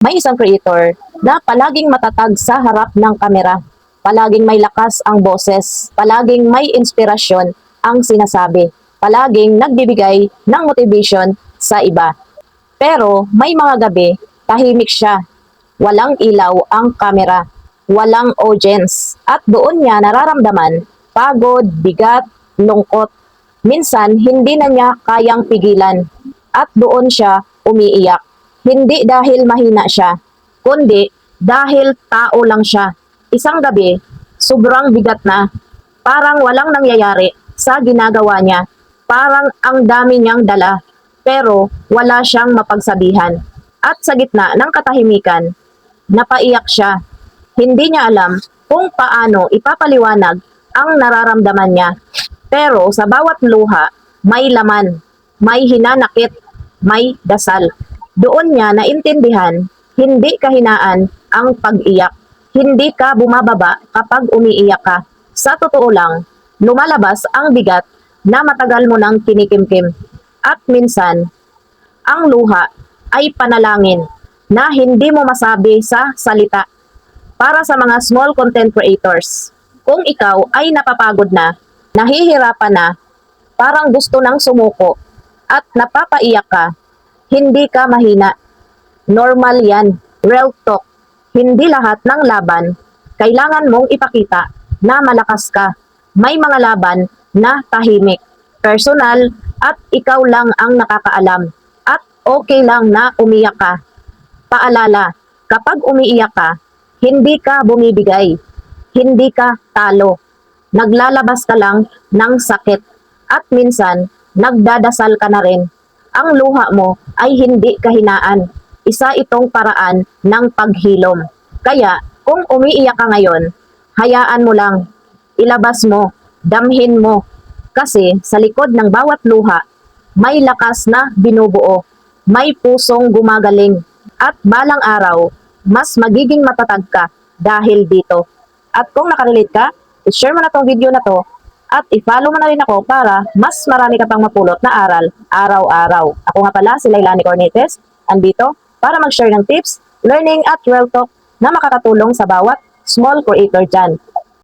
May isang creator na palaging matatag sa harap ng kamera. Palaging may lakas ang boses. Palaging may inspirasyon ang sinasabi. Palaging nagbibigay ng motivation sa iba. Pero may mga gabi, tahimik siya. Walang ilaw ang kamera. Walang audience. At doon niya nararamdaman pagod, bigat, lungkot. Minsan, hindi na niya kayang pigilan. At doon siya umiiyak. Hindi dahil mahina siya, kundi dahil tao lang siya. Isang gabi, sobrang bigat na. Parang walang nangyayari sa ginagawa niya. Parang ang dami niyang dala, pero wala siyang mapagsabihan. At sa gitna ng katahimikan, napaiyak siya. Hindi niya alam kung paano ipapaliwanag ang nararamdaman niya. Pero sa bawat luha, may laman, may hinanakit, may dasal. Doon niya naintindihan, hindi kahinaan ang pag-iyak. Hindi ka bumababa kapag umiiyak ka. Sa totoo lang, lumalabas ang bigat na matagal mo nang kinikimkim. At minsan, ang luha ay panalangin na hindi mo masabi sa salita. Para sa mga small content creators, kung ikaw ay napapagod na, nahihirapan na, parang gusto nang sumuko, at napapaiyak ka, hindi ka mahina. Normal yan. Real talk. Hindi lahat ng laban kailangan mong ipakita na malakas ka. May mga laban na tahimik, personal, at ikaw lang ang nakakaalam. At okay lang na umiyak ka. Paalala, kapag umiiyak ka, hindi ka bumibigay. Hindi ka talo. Naglalabas ka lang ng sakit. At minsan, nagdadasal ka na rin. Ang luha mo ay hindi kahinaan. Isa itong paraan ng paghilom. Kaya, kung umiiyak ka ngayon, hayaan mo lang. Ilabas mo, damhin mo. Kasi sa likod ng bawat luha, may lakas na binubuo. May pusong gumagaling. At balang araw, mas magiging matatag ka dahil dito. At kung nakarelate ka, i-share mo na tong video na to at i-follow mo na rin ako para mas marami ka pang mapulot na aral araw-araw. Ako nga pala si Lailani Cornetes, andito para mag-share ng tips, learning at real talk na makakatulong sa bawat small creator dyan.